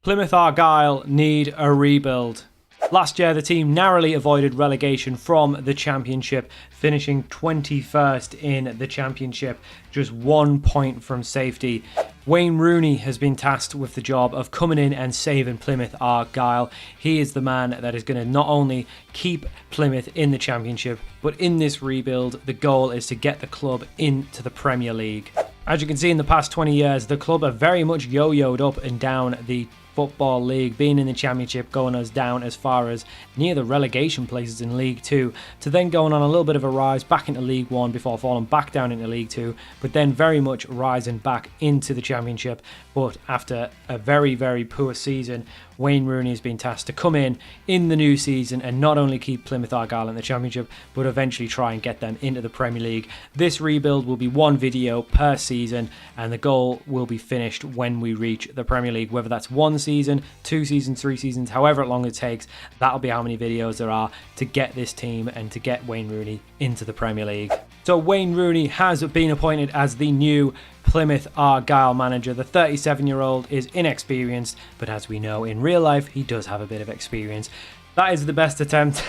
Plymouth Argyle need a rebuild. Last year, the team narrowly avoided relegation from the Championship, finishing 21st in the Championship, just 1 point from safety. Wayne Rooney has been tasked with the job of coming in and saving Plymouth Argyle. He is the man that is going to not only keep Plymouth in the Championship, but in this rebuild, the goal is to get the club into the Premier League. As you can see, in the past 20 years, the club have very much yo-yoed up and down the Football League, being in the Championship, going us down as far as near the relegation places in League 2, to then going on a little bit of a rise back into League 1 before falling back down into League 2, but then very much rising back into the Championship. But after a very, very poor season, Wayne Rooney has been tasked to come in the new season and not only keep Plymouth Argyle in the Championship, but eventually try and get them into the Premier League. This rebuild will be one video per season, and the goal will be finished when we reach the Premier League, whether that's 1 season, 2 seasons, 3 seasons, however long it takes. That'll be how many videos there are to get this team and to get Wayne Rooney into the Premier League. So Wayne Rooney has been appointed as the new Plymouth Argyle manager. The 37-year-old is inexperienced, but as we know in real life, he does have a bit of experience. That is the best attempt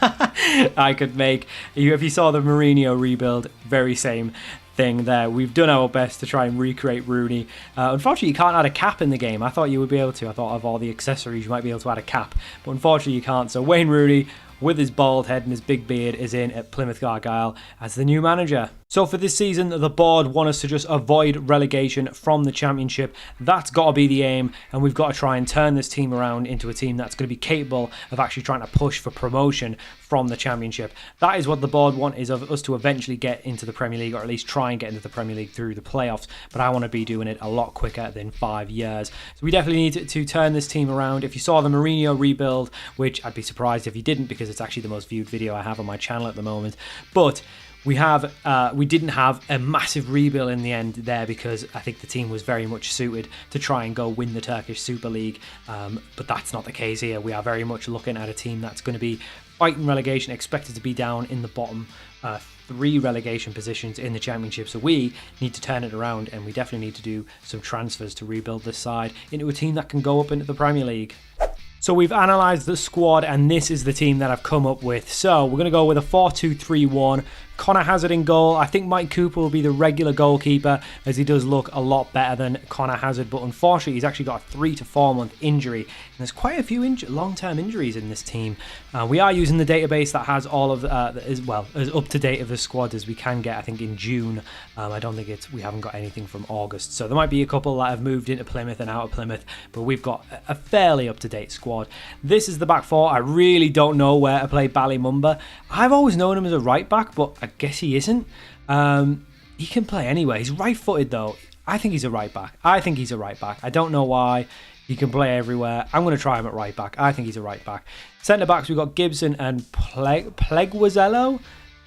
I could make. If you saw the Mourinho rebuild, very same thing there. We've done our best to try and recreate Rooney. Unfortunately, you can't add a cap in the game. I thought you would be able to. I thought of all the accessories, you might be able to add a cap, but unfortunately you can't. So Wayne Rooney, with his bald head and his big beard, is in at Plymouth Argyle as the new manager. So for this season, the board want us to just avoid relegation from the Championship. That's got to be the aim, and we've got to try and turn this team around into a team that's going to be capable of actually trying to push for promotion from the Championship. That is what the board want, is of us to eventually get into the Premier League, or at least try and get into the Premier League through the playoffs. But I want to be doing it a lot quicker than 5 years. So we definitely need to turn this team around. If you saw the Mourinho rebuild, which I'd be surprised if you didn't, because it's actually the most viewed video I have on my channel at the moment, but we didn't have a massive rebuild in the end there, because I think the team was very much suited to try and go win the Turkish Super League, but that's not the case here. We are very much looking at a team that's going to be fighting relegation, expected to be down in the bottom 3 relegation positions in the Championship. So we need to turn it around, and we definitely need to do some transfers to rebuild this side into a team that can go up into the Premier League. So we've analysed the squad, and this is the team that I've come up with. So we're going to go with a 4-2-3-1. Connor Hazard in goal. I think Mike Cooper will be the regular goalkeeper, as he does look a lot better than Connor Hazard. But unfortunately, he's actually got a 3 to 4 month injury. And there's quite a few long-term injuries in this team. We are using the database that has all of as up to date of the squad as we can get. I think in June. I don't think we haven't got anything from August. So there might be a couple that have moved into Plymouth and out of Plymouth, but we've got a fairly up-to-date squad. This is the back four. I really don't know where to play Ballymumba. I've always known him as a right back, but I guess he isn't. He can play anywhere. He's right-footed though. I think he's a right back. I don't know why. He can play everywhere. I'm going to try him at right back. I think he's a right back. Centre backs, we've got Gibson and Pleguezello.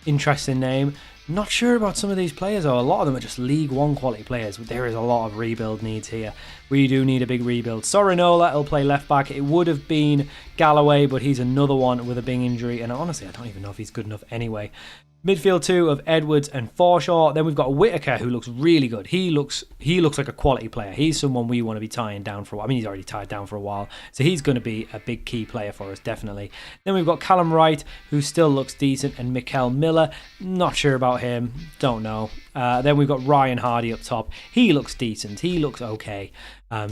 Interesting name. Not sure about some of these players, though. A lot of them are just League 1 quality players. There is a lot of rebuild needs here. We do need a big rebuild. Sorinola will play left back. It would have been Galloway, but he's another one with a big injury. And honestly, I don't even know if he's good enough anyway. Midfield 2 of Edwards and Forshaw. Then we've got Whitaker, who looks really good. He looks like a quality player. He's someone we want to be tying down for a while. I mean, he's already tied down for a while. So he's going to be a big key player for us, definitely. Then we've got Callum Wright, who still looks decent, and Mikel Miller. Not sure about him. Don't know. Then we've got Ryan Hardy up top. He looks decent. He looks okay.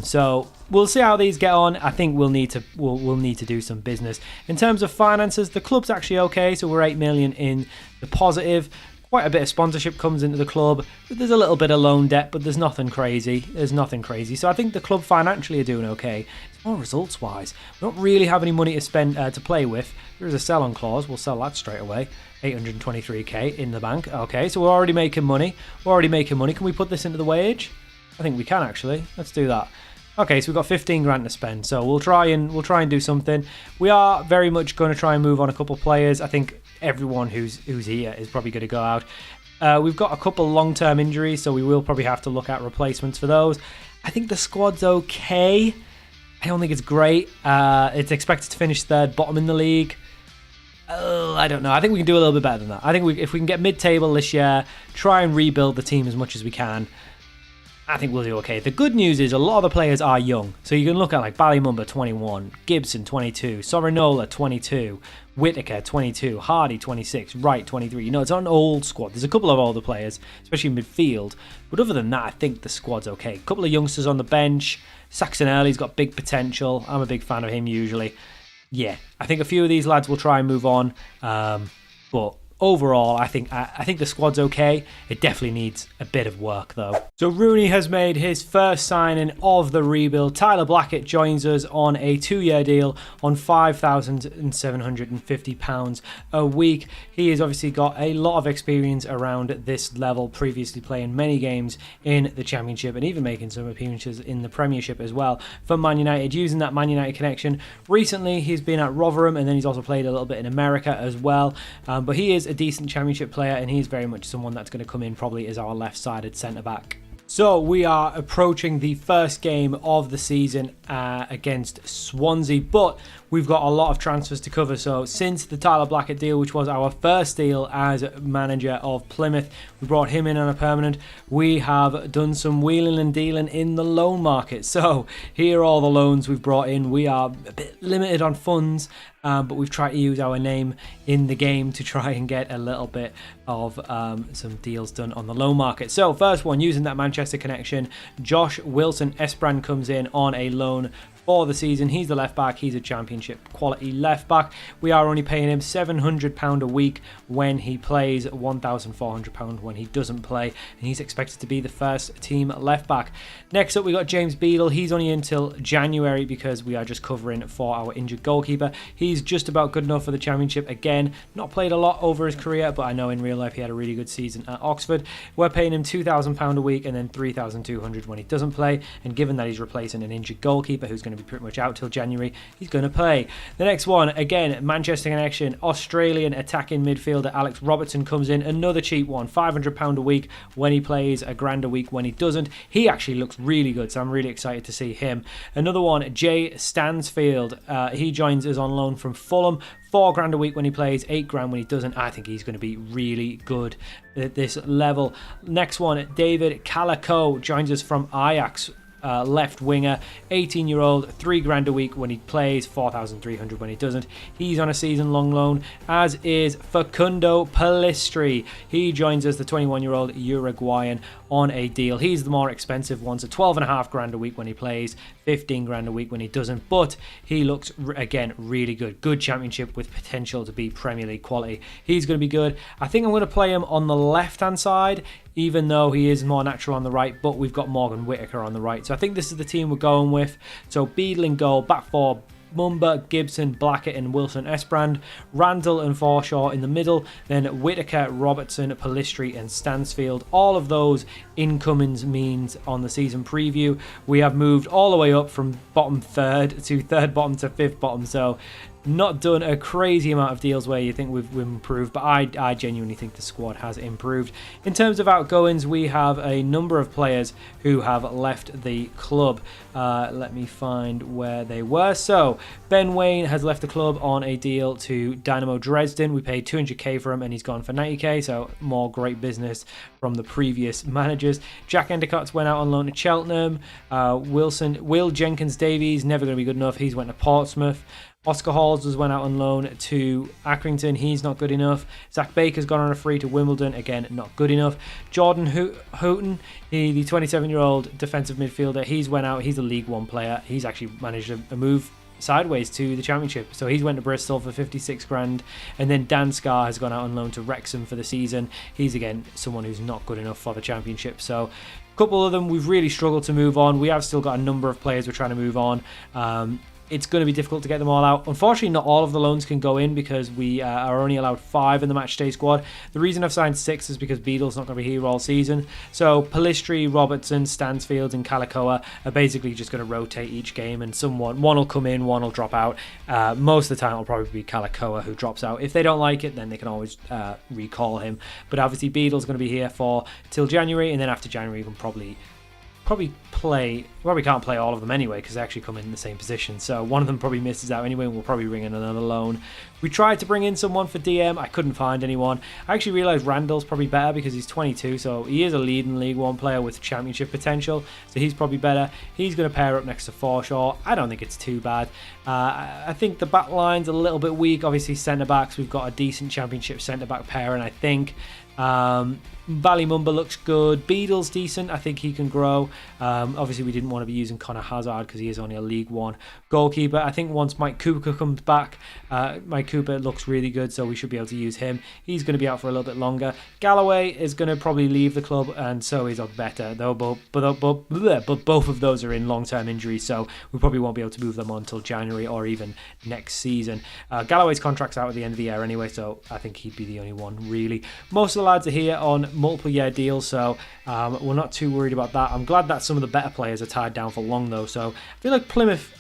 So we'll see how these get on. I think we'll need to do some business. In terms of finances, the club's actually okay. So we're 8 million in the positive. Quite a bit of sponsorship comes into the club. There's a little bit of loan debt, but there's nothing crazy. So I think the club financially are doing okay. It's more results-wise. We don't really have any money to spend to play with. There is a sell-on clause. We'll sell that straight away. 823k in the bank. Okay, so we're already making money. Can we put this into the wage? I think we can actually. Let's do that. Okay, so we've got 15 grand to spend, so we'll try and do something. We are very much going to try and move on a couple of players. I think everyone who's here is probably going to go out. We've got a couple long-term injuries, so we will probably have to look at replacements for those. I think the squad's okay. I don't think it's great. It's expected to finish third bottom in the league. I don't know. I think we can do a little bit better than that. I think if we can get mid-table this year, try and rebuild the team as much as we can. I think we'll do okay. The good news is a lot of the players are young. So you can look at like Ballymumba 21, Gibson 22, Sorinola 22, Whitaker 22, Hardy 26, Wright 23. You know, it's an old squad. There's a couple of older players, especially in midfield. But other than that, I think the squad's okay. A couple of youngsters on the bench. Saxon Early's got big potential. I'm a big fan of him usually. Yeah, I think a few of these lads will try and move on. But overall, I think the squad's okay. It definitely needs a bit of work, though. So Rooney has made his first signing of the rebuild. Tyler Blackett joins us on a 2-year deal on £5,750 a week. He has obviously got a lot of experience around this level, previously playing many games in the Championship and even making some appearances in the Premiership as well for Man United, using that Man United connection. Recently, he's been at Rotherham, and then he's also played a little bit in America as well. But he is a decent Championship player, and he's very much someone that's going to come in probably as our left-sided centre-back. So we are approaching the first game of the season against Swansea, but we've got a lot of transfers to cover. So since the Tyler Blackett deal, which was our first deal as manager of Plymouth, we brought him in on a permanent. We have done some wheeling and dealing in the loan market. So here are all the loans we've brought in. We are a bit limited on funds, but we've tried to use our name in the game to try and get a little bit of some deals done on the loan market. So first one, using that Manchester connection, Josh Wilson-Esperand comes in on a loan for the season. He's the left back. He's a Championship quality left back. We are only paying him £700 a week when he plays, £1,400 when he doesn't play, and he's expected to be the first team left back. Next up, we got James Beadle. He's only until January because we are just covering for our injured goalkeeper. He's just about good enough for the Championship. Again, not played a lot over his career, but I know in real life he had a really good season at Oxford. We're paying him £2,000 a week and then £3,200 when he doesn't play, and given that he's replacing an injured goalkeeper who's going to be pretty much out till January, he's going to play. The next one, again, Manchester connection, Australian attacking midfielder Alex Robertson comes in, another cheap one, £500 a week when he plays, £1,000 a week when he doesn't. He actually looks really good, so I'm really excited to see him. Another one, Jay Stansfield, he joins us on loan from Fulham, £4,000 a week when he plays, £8,000 when he doesn't. I think he's going to be really good at this level. Next one, David Calico joins us from Ajax, left winger, 18-year-old, £3,000 a week when he plays, £4,300 when he doesn't. He's on a season-long loan, as is Facundo Pellistri. He joins us, the 21-year-old Uruguayan, on a deal. He's the more expensive one, so £12,500 a week when he plays, £15,000 a week when he doesn't, but he looks, again, really good. Good Championship with potential to be Premier League quality. He's going to be good. I think I'm going to play him on the left-hand side, even though he is more natural on the right, but we've got Morgan Whitaker on the right. So I think this is the team we're going with. So Beadle in goal, back four, Mumba, Gibson, Blackett and Wilson-Esperand, Randall and Forshaw in the middle, then Whitaker, Robertson, Pellistri and Stansfield. All of those incomings means on the season preview. We have moved all the way up from bottom third to third bottom to fifth bottom, so not done a crazy amount of deals where you think we've improved, but I genuinely think the squad has improved. In terms of outgoings, we have a number of players who have left the club. Let me find where they were. So Ben Wayne has left the club on a deal to Dynamo Dresden. We paid 200k for him and he's gone for 90k, so more great business from the previous managers. Jack Endicott's went out on loan to Cheltenham. Will Jenkins-Davies, never going to be good enough. He's went to Portsmouth. Oscar Halls went out on loan to Accrington. He's not good enough. Zach Baker's gone on a free to Wimbledon. Again, not good enough. Jordan Houghton, the 27-year-old defensive midfielder, he's went out. He's a League One player. He's actually managed a move sideways to the Championship. So he's went to Bristol for 56 grand. And then Dan Scarr has gone out on loan to Wrexham for the season. He's, again, someone who's not good enough for the Championship. So a couple of them we've really struggled to move on. We have still got a number of players we're trying to move on. It's going to be difficult to get them all out. Unfortunately, not all of the loans can go in because we are only allowed 5 in the matchday squad. The reason I've signed 6 is because Beadle's not going to be here all season. So Pellistri, Robertson, Stansfield and Calicoa are basically just going to rotate each game, and one will come in, one will drop out. Most of the time it'll probably be Calicoa who drops out. If they don't like it, then they can always recall him. But obviously Beadle's going to be here for till January, and then after January you can probably probably can't play all of them anyway because they actually come in the same position. So one of them probably misses out anyway, and we'll probably bring in another loan. We tried to bring in someone for DM. I couldn't find anyone. I actually realised Randall's probably better because he's 22, so he is a leading League One player with championship potential, so he's probably better. He's going to pair up next to Forshaw. I don't think it's too bad. I think the back line's a little bit weak. Obviously, centre-backs, we've got a decent championship centre-back pair, and I think Ballymumba looks good. Beadle's decent. I think he can grow. Obviously, we didn't want to be using Connor Hazard because he is only a League One goalkeeper. I think once Mike Cooper comes back, Mike Cooper looks really good, so we should be able to use him. He's going to be out for a little bit longer. Galloway is going to probably leave the club, and so is Ogbeta. But both of those are in long-term injuries, so we probably won't be able to move them on until January or even next season. Galloway's contract's out at the end of the year anyway, so I think he'd be the only one really. Most of the lads are here on multiple-year deals, so we're not too worried about that. I'm glad that some of the better players are tied down for long, though, so I feel like Plymouth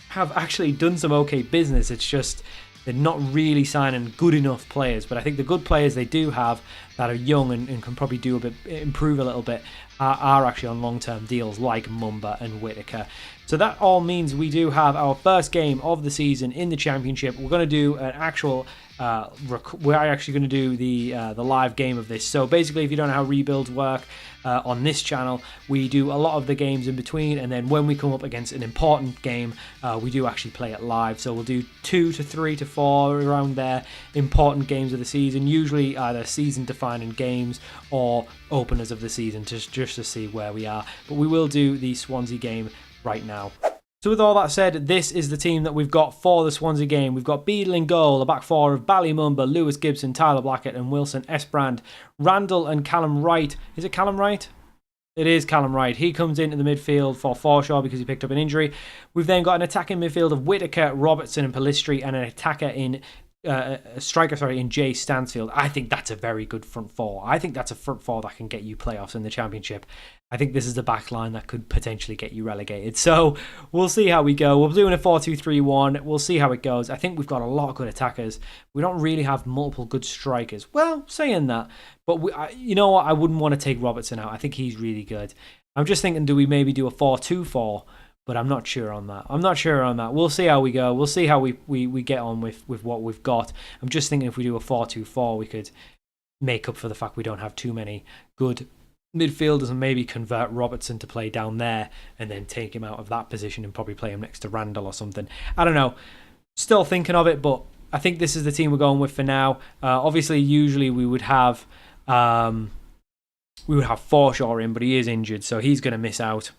have actually done some okay business. It's just they're not really signing good enough players, but I think the good players they do have that are young and can probably improve a little bit are actually on long-term deals like Mumba and Whitaker. So that all means we do have our first game of the season in the Championship. We're going to do an actual we're actually going to do the live game of this. So basically, if you don't know how rebuilds work on this channel, we do a lot of the games in between, and then when we come up against an important game, we do actually play it live. So we'll do 2 to 3 to 4 around there important games of the season, usually either season-defining games or openers of the season, just to see where we are. But we will do the Swansea game right now. So with all that said, this is the team that we've got for the Swansea game. We've got Beadle in goal, a back four of Ballymumba, Lewis Gibson, Tyler Blackett and Wilson Esbrand. Randall and Callum Wright. Is it Callum Wright? It is Callum Wright. He comes into the midfield for Forshaw because he picked up an injury. We've then got an attacking midfield of Whitaker, Robertson and Pellistri, and an attacker in striker in Jay Stansfield. I think that's a very good front four. I think that's a front four that can get you playoffs in the Championship. I think this is the back line that could potentially get you relegated. So we'll see how we go. We're doing a 4-2-3-1. We'll see how it goes. I think we've got a lot of good attackers. We don't really have multiple good strikers. Well, saying that, but you know what? I wouldn't want to take Robertson out. I think he's really good. I'm just thinking, do we maybe do a 4-2-4? But I'm not sure on that. We'll see how we go. We'll see how we get on with what we've got. I'm just thinking if we do a 4-2-4, we could make up for the fact we don't have too many good midfielders and maybe convert Robertson to play down there and then take him out of that position and probably play him next to Randall or something. I don't know. Still thinking of it, but I think this is the team we're going with for now. Obviously, usually we would have Forshaw in, but he is injured, so he's going to miss out.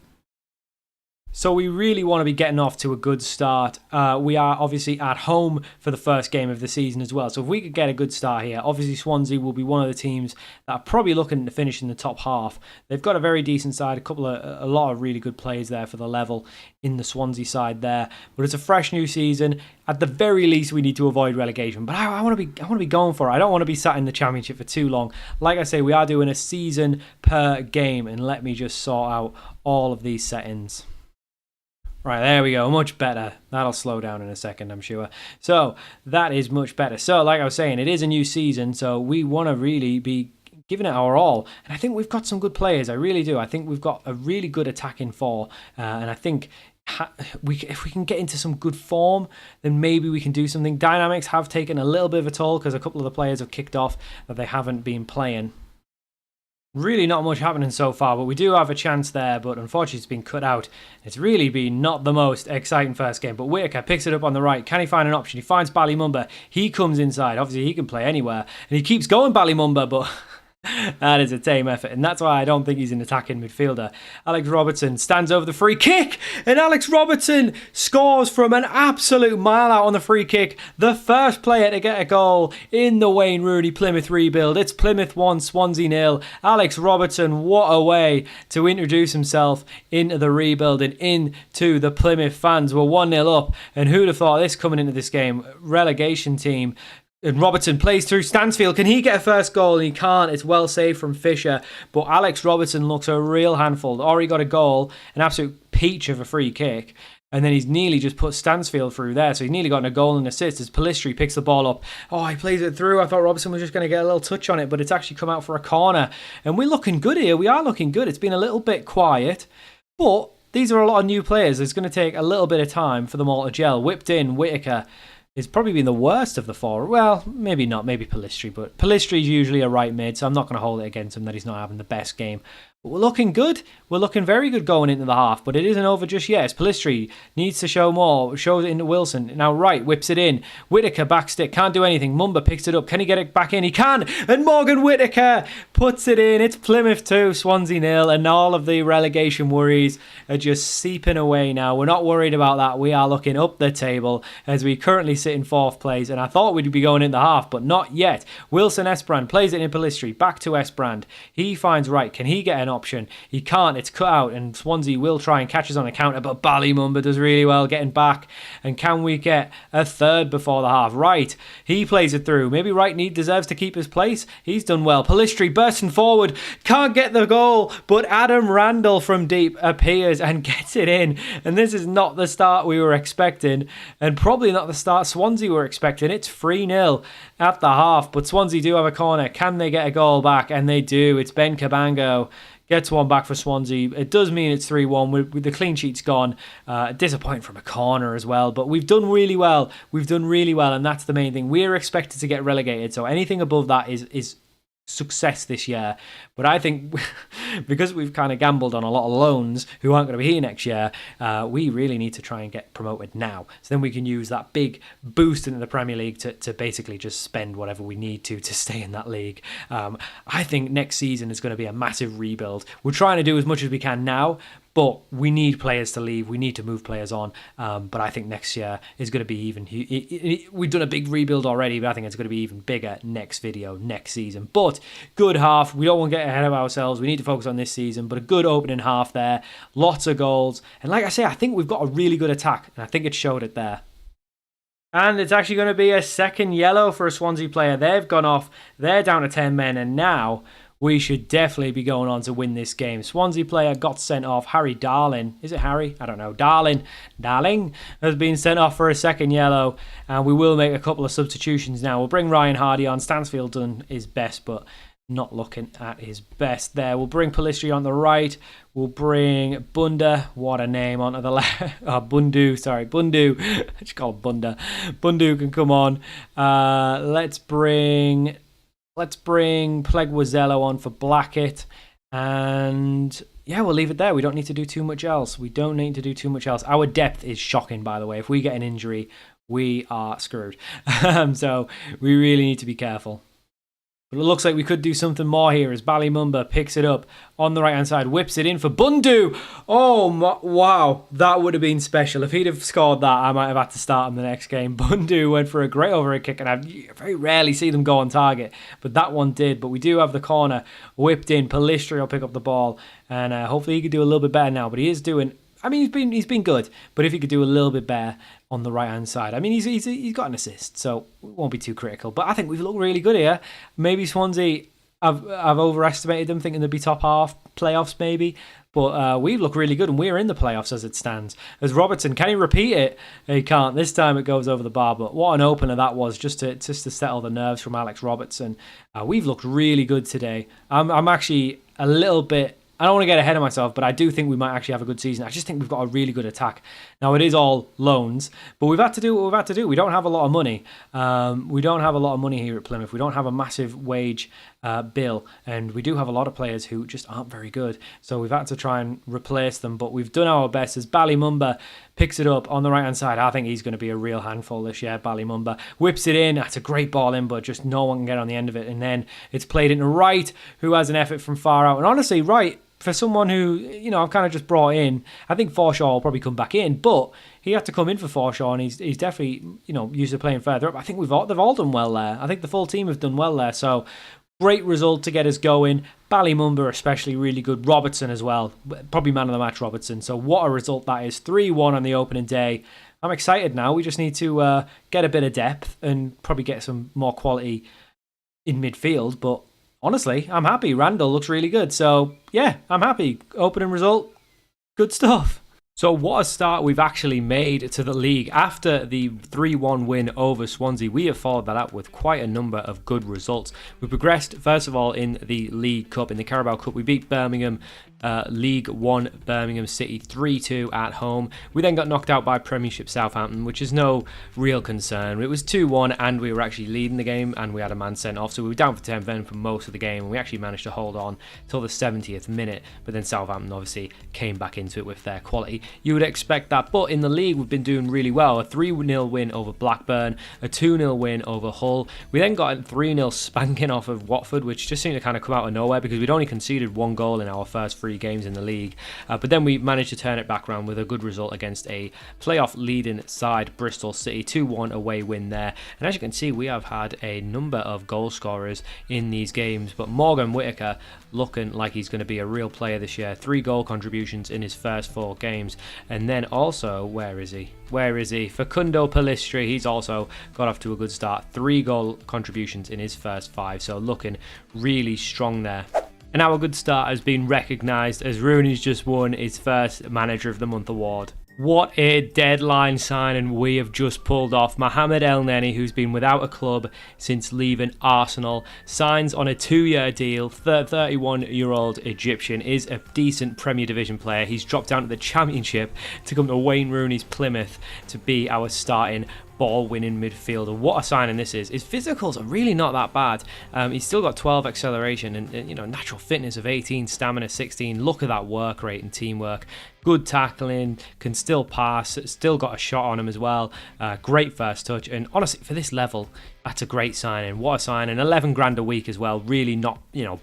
So we really want to be getting off to a good start. We are obviously at home for the first game of the season as well. So if we could get a good start here, obviously Swansea will be one of the teams that are probably looking to finish in the top half. They've got a very decent side, a lot of really good players there for the level in the Swansea side there. But it's a fresh new season. At the very least, we need to avoid relegation. But I want to be going for it. I don't want to be sat in the Championship for too long. Like I say, we are doing a season per game, and let me just sort out all of these settings. Right, there we go, much better. That'll slow down in a second, I'm sure. So, that is much better. So, like I was saying, it is a new season, so we want to really be giving it our all. And I think we've got some good players, I really do. I think we've got a really good attacking four, and I think if we can get into some good form, then maybe we can do something. Dynamics have taken a little bit of a toll because a couple of the players have kicked off that they haven't been playing. Really not much happening so far, but we do have a chance there, but unfortunately it's been cut out. It's really been not the most exciting first game, but Whitaker picks it up on the right. Can he find an option? He finds Ballymumba. He comes inside. Obviously he can play anywhere, and he keeps going Ballymumba, but that is a tame effort, and that's why I don't think he's an attacking midfielder. Alex Robertson stands over the free kick, and Alex Robertson scores from an absolute mile out on the free kick. The first player to get a goal in the Wayne Rooney Plymouth rebuild. It's Plymouth 1, Swansea 0. Alex Robertson, what a way to introduce himself into the rebuild and into the Plymouth fans. We're 1-0 up, and who'd have thought this coming into this game? Relegation team. And Robertson plays through Stansfield. Can he get a first goal? And he can't. It's well saved from Fisher. But Alex Robertson looks a real handful. Already got a goal. An absolute peach of a free kick. And then he's nearly just put Stansfield through there. So he's nearly gotten a goal and assist as Pellistri picks the ball up. Oh, he plays it through. I thought Robertson was just going to get a little touch on it, but it's actually come out for a corner. And we're looking good here. We are looking good. It's been a little bit quiet, but these are a lot of new players. It's going to take a little bit of time for them all to gel. Whipped in, Whittaker has probably been the worst of the four. Well, maybe not. Maybe Pellistri, but Pellistri's usually a right mid, so I'm not going to hold it against him that he's not having the best game. But we're looking good. We're looking very good going into the half, but it isn't over just yet. As Pellistri needs to show more. Shows it into Wilson. Now Wright whips it in. Whittaker backstick. Can't do anything. Mumba picks it up. Can he get it back in? He can. And Morgan Whittaker puts it in. It's Plymouth 2, Swansea 0. And all of the relegation worries are just seeping away now. We're not worried about that. We are looking up the table as we currently sit in 4th place. And I thought we'd be going in the half, but not yet. Wilson Esbrand plays it in Pellistri. Back to Esbrand. He finds Wright. Can he get an option? He can't. It's cut out, and Swansea will try and catch us on a counter, but Ballymumba does really well getting back. And can we get a third before the half? Wright, he plays it through. Maybe Wright deserves to keep his place. He's done well. Pellistri bursting forward, can't get the goal, but Adam Randall from deep appears and gets it in. And this is not the start we were expecting, and probably not the start Swansea were expecting. It's 3-0 at the half, but Swansea do have a corner. Can they get a goal back? And they do. It's Ben Cabango. Gets one back for Swansea. It does mean it's 3-1 with the clean sheet's gone. Disappointing from a corner as well. But we've done really well. We've done really well, and that's the main thing. We're expected to get relegated, so anything above that is success this year. But I think because we've kind of gambled on a lot of loans who aren't going to be here next year, we really need to try and get promoted now. So then we can use that big boost into the Premier League to basically just spend whatever we need to stay in that league. I think next season is going to be a massive rebuild. We're trying to do as much as we can now, but we need players to leave. We need to move players on. But I think next year is going to be even... We've done a big rebuild already, but I think it's going to be even bigger next season. But good half. We don't want to get ahead of ourselves. We need to focus on this season. But a good opening half there. Lots of goals. And like I say, I think we've got a really good attack. And I think it showed it there. And it's actually going to be a second yellow for a Swansea player. They've gone off. They're down to 10 men. And now... we should definitely be going on to win this game. Swansea player got sent off. Harry Darling. Is it Harry? I don't know. Darling has been sent off for a second yellow. And we will make a couple of substitutions now. We'll bring Ryan Hardy on. Stansfield done his best, but not looking at his best there. We'll bring Pellistri on the right. We'll bring Bunda. What a name onto the left. Oh, Bundu. Sorry, Bundu. I just call him Bunda. Bundu can come on. Let's bring Plegwazello on for Blackett. And yeah, we'll leave it there. We don't need to do too much else. Our depth is shocking, by the way. If we get an injury, we are screwed. So we really need to be careful. But it looks like we could do something more here as Ballymumba picks it up on the right-hand side, whips it in for Bundu. Oh, wow. That would have been special. If he'd have scored that, I might have had to start him the next game. Bundu went for a great overhead kick, and I very rarely see them go on target. But that one did. But we do have the corner whipped in. Pellistri will pick up the ball, and hopefully he could do a little bit better now. But he is doing... I mean, he's been good, but if he could do a little bit better on the right-hand side. I mean, he's got an assist, so we won't be too critical. But I think we've looked really good here. Maybe Swansea, I've overestimated them, thinking they'd be top half, playoffs maybe. But we look really good, and we're in the playoffs as it stands. As Robertson, can he repeat it? He can't. This time it goes over the bar, but what an opener that was, just to settle the nerves from Alex Robertson. We've looked really good today. I'm actually a little bit... I don't want to get ahead of myself, but I do think we might actually have a good season. I just think we've got a really good attack. Now, it is all loans, but we've had to do what we've had to do. We don't have a lot of money. Here at Plymouth. We don't have a massive wage bill, and we do have a lot of players who just aren't very good. So we've had to try and replace them, but we've done our best. As Ballymumba picks it up on the right-hand side, I think he's going to be a real handful this year. Ballymumba whips it in. That's a great ball in, but just no one can get on the end of it. And then it's played into Wright, who has an effort from far out. And honestly, Wright, for someone who, I've kind of just brought in, I think Forshaw will probably come back in, but he had to come in for Forshaw, and he's definitely, used to playing further up. I think they've all done well there. I think the full team have done well there. So great result to get us going. Ballymumba especially really good. Robertson as well. Probably man of the match, Robertson. So what a result that is. 3-1 on the opening day. I'm excited now. We just need to get a bit of depth and probably get some more quality in midfield, but honestly, I'm happy. Randall looks really good. So, yeah, I'm happy. Opening result, good stuff. So what a start we've actually made to the league. After the 3-1 win over Swansea, we have followed that up with quite a number of good results. We progressed, first of all, in the League Cup. In the Carabao Cup, we beat Birmingham, League One Birmingham City 3-2 at home. We then got knocked out by Premiership Southampton, which is no real concern. It was 2-1 and we were actually leading the game and we had a man sent off. So we were down for 10 men for most of the game and we actually managed to hold on till the 70th minute. But then Southampton obviously came back into it with their quality. You would expect that. But in the league, we've been doing really well. A 3-0 win over Blackburn, a 2-0 win over Hull. We then got a 3-0 spanking off of Watford, which just seemed to kind of come out of nowhere because we'd only conceded 1 goal in our first 3 games in the league, but then we managed to turn it back around with a good result against a playoff leading side, Bristol City, 2-1 away win there. And as you can see, we have had a number of goal scorers in these games, but Morgan Whittaker looking like he's going to be a real player this year. 3 goal contributions in his first 4 games. And then also, where is he? Facundo Pellistri, he's also got off to a good start. 3 goal contributions in his first 5, so looking really strong there. And our good start has been recognised as Rooney's just won his first Manager of the Month award. What a deadline signing we have just pulled off. Mohamed El Neni, who's been without a club since leaving Arsenal, signs on a 2-year deal. 31-year-old Egyptian is a decent Premier Division player. He's dropped down to the Championship to come to Wayne Rooney's Plymouth to be our starting ball-winning midfielder. What a signing this is. His physicals are really not that bad. He's still got 12 acceleration and natural fitness of 18, stamina 16. Look at that work rate and teamwork. Good tackling, can still pass, still got a shot on him as well. Great first touch, and honestly, for this level, that's a great signing. What a signing. 11 grand a week as well. Really not,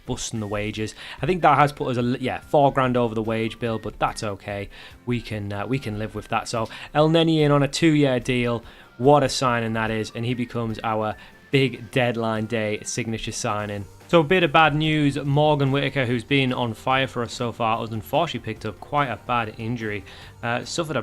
busting the wages. I think that has put us 4 grand over the wage bill, but that's okay. We can live with that. So El Neni in on a 2-year deal. What a signing that is, and he becomes our big deadline day signature signing. So a bit of bad news, Morgan Whittaker, who's been on fire for us so far, has unfortunately picked up quite a bad injury. Suffered a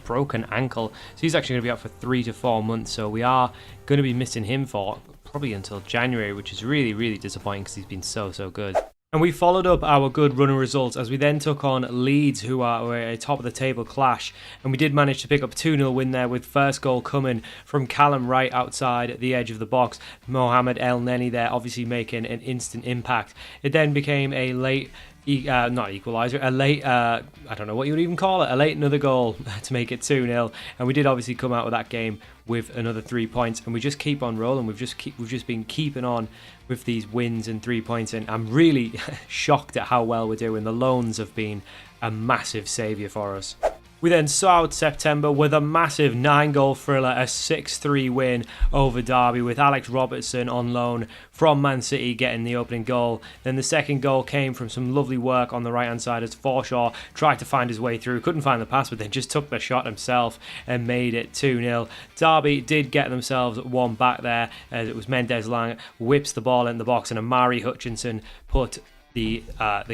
broken ankle, so he's actually going to be out for 3 to 4 months, so we are going to be missing him for probably until January, which is really, really disappointing because he's been so good. And we followed up our good run of results as we then took on Leeds, who are a top of the table clash, and we did manage to pick up a 2-0 win there, with first goal coming from Callum Wright outside the edge of the box. Mohamed El Neni there obviously making an instant impact. It then became a late not equaliser, a late, I don't know what you would even call it, a late another goal to make it 2-0, and we did obviously come out of that game with another 3 points, and we just keep on rolling. We've just been keeping on with these wins and 3 points, and I'm really shocked at how well we're doing. The loans have been a massive saviour for us. We then saw out September with a massive 9-goal thriller, a 6-3 win over Derby, with Alex Robertson on loan from Man City getting the opening goal. Then the second goal came from some lovely work on the right-hand side as Forshaw tried to find his way through, couldn't find the pass, but then just took the shot himself and made it 2-0. Derby did get themselves 1 back there, as it was Mendes Lang whips the ball in the box and Amari Hutchinson put the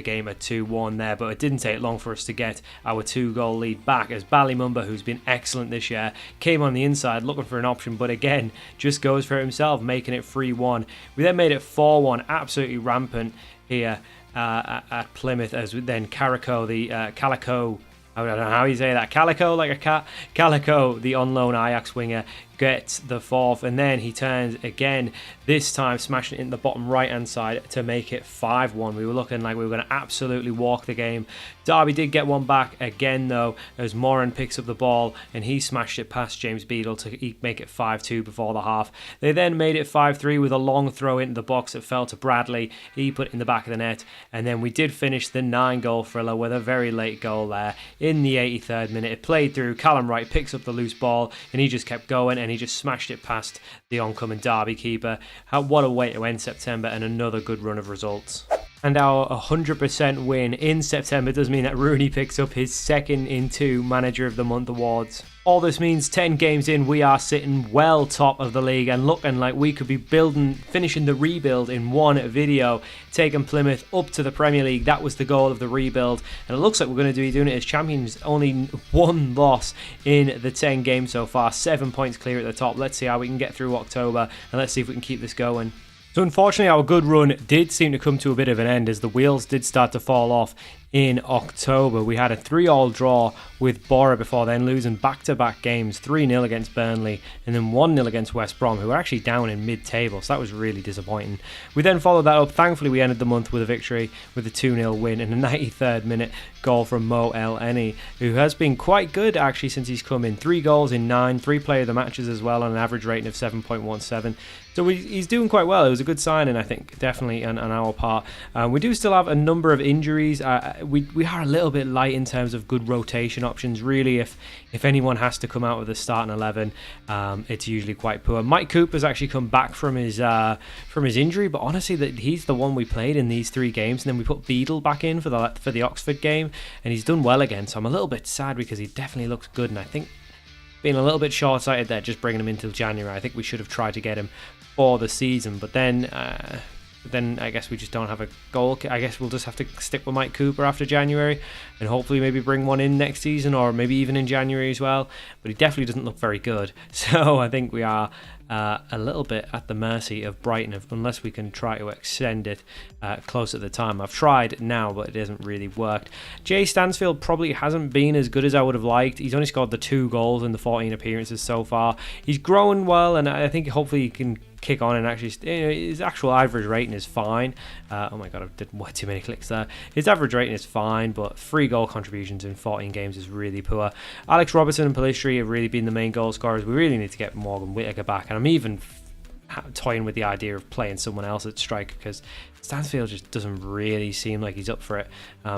game at 2-1 there, but it didn't take long for us to get our 2-goal lead back, as Ballymumba, who's been excellent this year, came on the inside looking for an option, but again just goes for it himself, making it 3-1. We then made it 4-1, absolutely rampant here at Plymouth, as then Calico, I don't know how you say that, Calico, like a cat, Calico, the on loan Ajax winger, gets the 4th, and then he turns again, this time smashing it in the bottom right hand side to make it 5-1. We were looking like we were going to absolutely walk the game. Derby did get 1 back again though, as Moran picks up the ball and he smashed it past James Beadle to make it 5-2 before the half. They then made it 5-3 with a long throw into the box that fell to Bradley. He put it in the back of the net, and then we did finish the 9-goal thriller with a very late goal there in the 83rd minute. It played through, Callum Wright picks up the loose ball and he just kept going and he just smashed it past the oncoming Derby keeper. What a way to end September, and another good run of results. And our 100% win in September does mean that Rooney picks up his 2nd in 2 Manager of the Month awards. All this means 10 games in, we are sitting well top of the league and looking like we could be finishing the rebuild in one video, taking Plymouth up to the Premier League. That was the goal of the rebuild, and it looks like we're going to be doing it as champions. Only 1 loss in the 10 games so far, 7 points clear at the top. Let's see how we can get through October, and let's see if we can keep this going. So unfortunately, our good run did seem to come to a bit of an end, as the wheels did start to fall off in October. We had a 3-3 draw with Borough before then losing back-to-back games, 3-0 against Burnley and then 1-0 against West Brom, who were actually down in mid-table, so that was really disappointing. We then followed that up. Thankfully, we ended the month with a victory with a 2-0 win and a 93rd minute goal from Mo El Eni, who has been quite good actually since he's come in. 3 goals in 9, 3 player of the matches as well on an average rating of 7.17. So he's doing quite well. It was a good signing, I think, definitely on our part. We do still have a number of injuries. We are a little bit light in terms of good rotation options. Really, if anyone has to come out with a starting 11, it's usually quite poor. Mike Cooper's actually come back from his injury, but honestly, he's the one we played in these 3 games, and then we put Beadle back in for the Oxford game, and he's done well again. So I'm a little bit sad because he definitely looks good, and I think being a little bit short-sighted there, just bringing him in till January. I think we should have tried to get him for the season, but then I guess we just don't have a goal. I guess we'll just have to stick with Mike Cooper after January and hopefully maybe bring one in next season or maybe even in January as well. But he definitely doesn't look very good. So I think we are a little bit at the mercy of Brighton unless we can try to extend it close at the time. I've tried now, but it hasn't really worked. Jay Stansfield probably hasn't been as good as I would have liked. He's only scored the 2 goals in the 14 appearances so far. He's growing well, and I think hopefully he can kick on and actually his actual average rating is fine. Oh my god, I did way too many clicks there. His average rating is fine, but 3 goal contributions in 14 games is really poor. Alex Robertson and Pellistri have really been the main goal scorers. We really need to get Morgan Whittaker back, and I'm even toying with the idea of playing someone else at striker because Stansfield just doesn't really seem like he's up for it.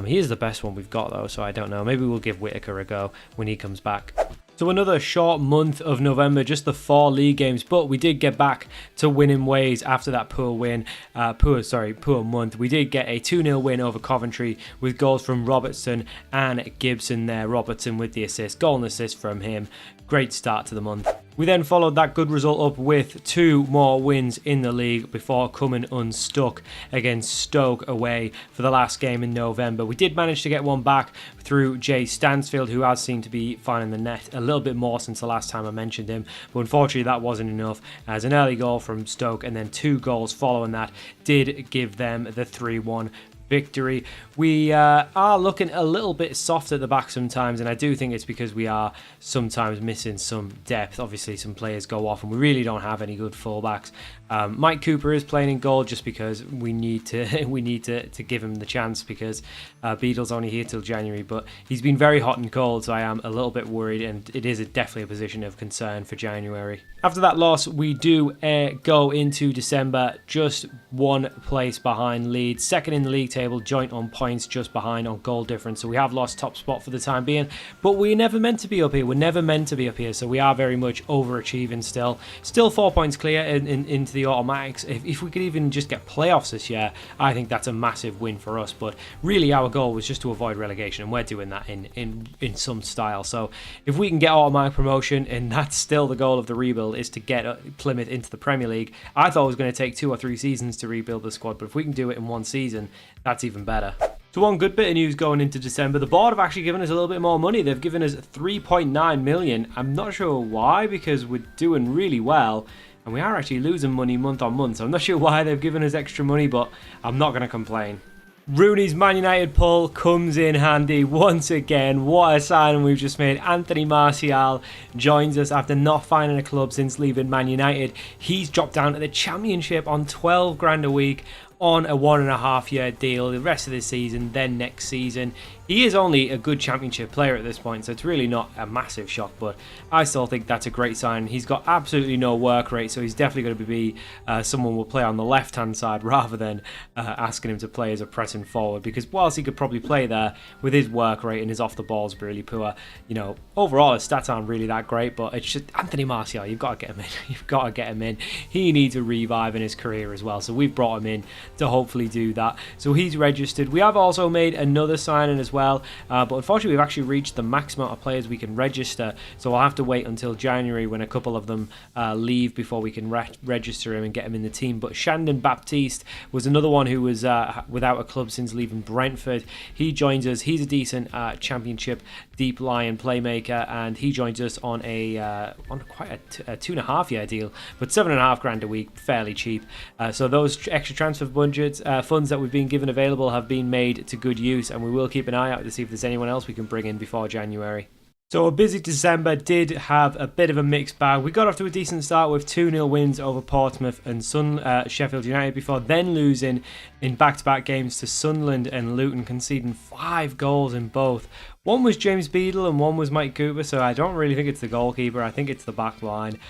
He is the best one we've got though, so I don't know. Maybe we'll give Whittaker a go when he comes back. So another short month of November, just the 4 league games, but we did get back to winning ways after that poor month. We did get a 2-0 win over Coventry with goals from Robertson and Gibson there. Robertson with the assist, goal and assist from him. Great start to the month. We then followed that good result up with 2 more wins in the league before coming unstuck against Stoke away for the last game in November. We did manage to get one back through Jay Stansfield, who has seemed to be finding the net a little bit more since the last time I mentioned him, but unfortunately that wasn't enough, as an early goal from Stoke and then 2 goals following that did give them the 3-1 victory. We are looking a little bit soft at the back sometimes, and I do think it's because we are sometimes missing some depth. Obviously some players go off and we really don't have any good fullbacks. Mike Cooper is playing in goal just because we need to give him the chance, because Beadle's only here till January, but he's been very hot and cold, so I am a little bit worried, and it is definitely a position of concern for January. After that loss, we do go into December just 1 place behind Leeds, second in the league table, joint on points, just behind on goal difference. So we have lost top spot for the time being, but we're never meant to be up here. We're never meant to be up here, so we are very much overachieving still 4 points clear into the automatics. If we could even just get playoffs this year, I think that's a massive win for us. But really our goal was just to avoid relegation, and we're doing that in some style. So if we can get automatic promotion, and that's still the goal of the rebuild, is to get Plymouth into the Premier League. I thought it was going to take 2 or 3 seasons to rebuild the squad, but if we can do it in 1 season, that's even better. So one good bit of news going into December, the board have actually given us a little bit more money. They've given us 3.9 million. I'm not sure why, because we're doing really well and we are actually losing money month on month. So I'm not sure why they've given us extra money, but I'm not going to complain. Rooney's Man United pull comes in handy once again. What a signing we've just made. Anthony Martial joins us after not finding a club since leaving Man United. He's dropped down to the Championship on 12 grand a week on a 1.5 year deal. The rest of the season, then next season. He is only a good Championship player at this point, so it's really not a massive shock, but I still think that's a great sign. He's got absolutely no work rate, so he's definitely going to be someone will play on the left-hand side rather than asking him to play as a pressing forward, because whilst he could probably play there, with his work rate and his off the balls really poor, you know, overall his stats aren't really that great, but it's just Anthony Martial, you've got to get him in. You've got to get him in. He needs a revive in his career as well, so we've brought him in to hopefully do that. So he's registered. We have also made another signing as well. well, but unfortunately we've actually reached the max amount of players we can register, so we'll have to wait until January when a couple of them leave before we can register him and get him in the team. But Shandon Baptiste was another one who was without a club since leaving Brentford. He joins us. He's a decent Championship deep line playmaker, and he joins us on quite a 2.5 year deal, but £7.5 a week, fairly cheap. So those extra transfer budgets funds that we've been given available have been made to good use, and we will keep an eye out to see if there's anyone else we can bring in before January. So a busy December did have a bit of a mixed bag. We got off to a decent start with 2-0 wins over Portsmouth and Sheffield United before then losing in back-to-back games to Sunderland and Luton, conceding 5 goals in both. One was James Beadle and one was Mike Cooper, so I don't really think it's the goalkeeper. I think it's the back line.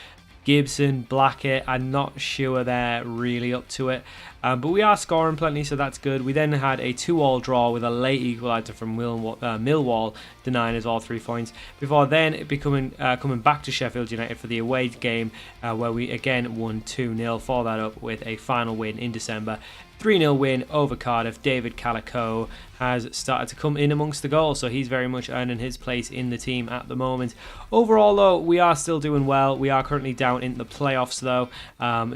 Gibson, Blackett, I'm not sure they're really up to it. But we are scoring plenty, so that's good. We then had a 2-2 draw with a late equaliser from Millwall, denying us all 3 points, before then coming back to Sheffield United for the away game, where we again won 2-0, followed that up with a final win in December. 3-0 win over Cardiff. David Calico has started to come in amongst the goals, so he's very much earning his place in the team at the moment. Overall, though, we are still doing well. We are currently down in the playoffs, though,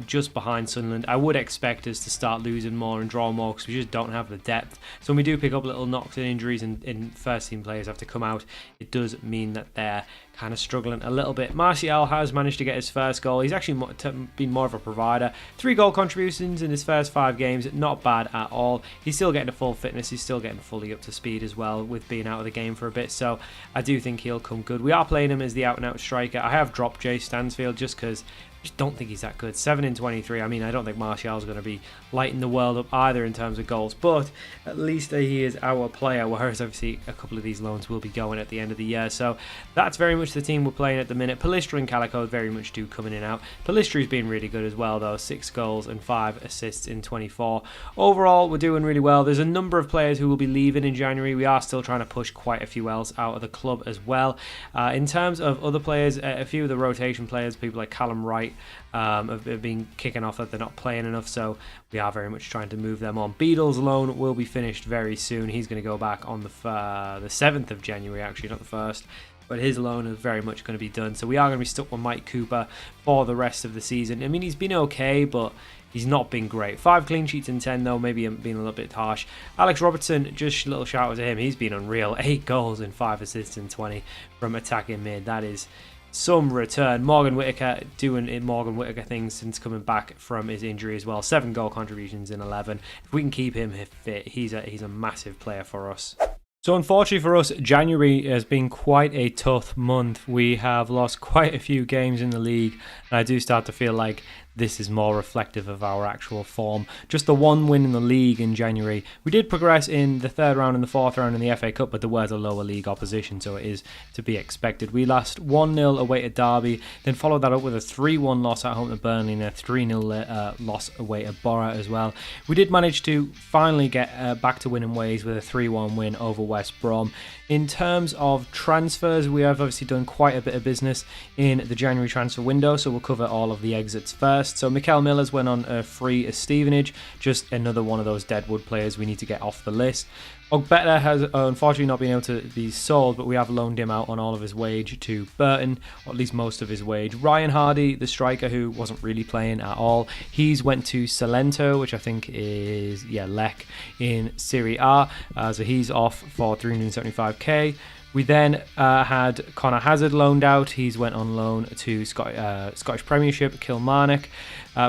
just behind Sunderland. I would expect us to start losing more and draw more because we just don't have the depth. So when we do pick up little knocks and injuries and first-team players have to come out, it does mean that they're kind of struggling a little bit. Martial has managed to get his first goal. He's actually been more of a provider. 3 goal contributions in his first 5 games. Not bad at all. He's still getting a full fitness. He's still getting fully up to speed as well with being out of the game for a bit. So I do think he'll come good. We are playing him as the out-and-out striker. I have dropped Jay Stansfield just because I just don't think he's that good. 7 in 23. I mean, I don't think Martial's going to be lighting the world up either in terms of goals, but at least he is our player, whereas obviously a couple of these loans will be going at the end of the year. So that's very much the team we're playing at the minute. Palistri and Calico very much do come in and out. Palistri's been really good as well, though. 6 goals and 5 assists in 24. Overall, we're doing really well. There's a number of players who will be leaving in January. We are still trying to push quite a few else out of the club as well. In terms of other players, a few of the rotation players, people like Callum Wright, have been kicking off that they're not playing enough, so we are very much trying to move them on. Beadle's loan will be finished very soon. He's going to go back on the 7th of January, actually, not the 1st. But his loan is very much going to be done. So we are going to be stuck with Mike Cooper for the rest of the season. I mean, he's been okay, but he's not been great. 5 clean sheets in 10, though, maybe being a little bit harsh. Alex Robertson, just a little shout out to him. He's been unreal. 8 goals and 5 assists in 20 from attacking mid. That is some return. Morgan Whittaker doing Morgan Whittaker things since coming back from his injury as well. 7 goal contributions in 11. If we can keep him fit, he's a massive player for us. So unfortunately for us, January has been quite a tough month. We have lost quite a few games in the league, and I do start to feel like this is more reflective of our actual form. Just the 1 win in the league in January. We did progress in the 3rd round and the 4th round in the FA Cup, but there was a lower league opposition, so it is to be expected. We lost 1-0 away at Derby, then followed that up with a 3-1 loss at home to Burnley and a 3-0 loss away at Borough as well. We did manage to finally get back to winning ways with a 3-1 win over West Brom. In terms of transfers, we have obviously done quite a bit of business in the January transfer window, so we'll cover all of the exits first. So Mikel Millers went on a free as Stevenage, just another one of those deadwood players we need to get off the list. Ogbeta has unfortunately not been able to be sold, but we have loaned him out on all of his wage to Burton, or at least most of his wage. Ryan Hardy, the striker who wasn't really playing at all, he's went to Salento, which I think is Lech in Serie A, so he's off for 375k. We then had Connor Hazard loaned out. He's went on loan to Scottish Premiership, Kilmarnock.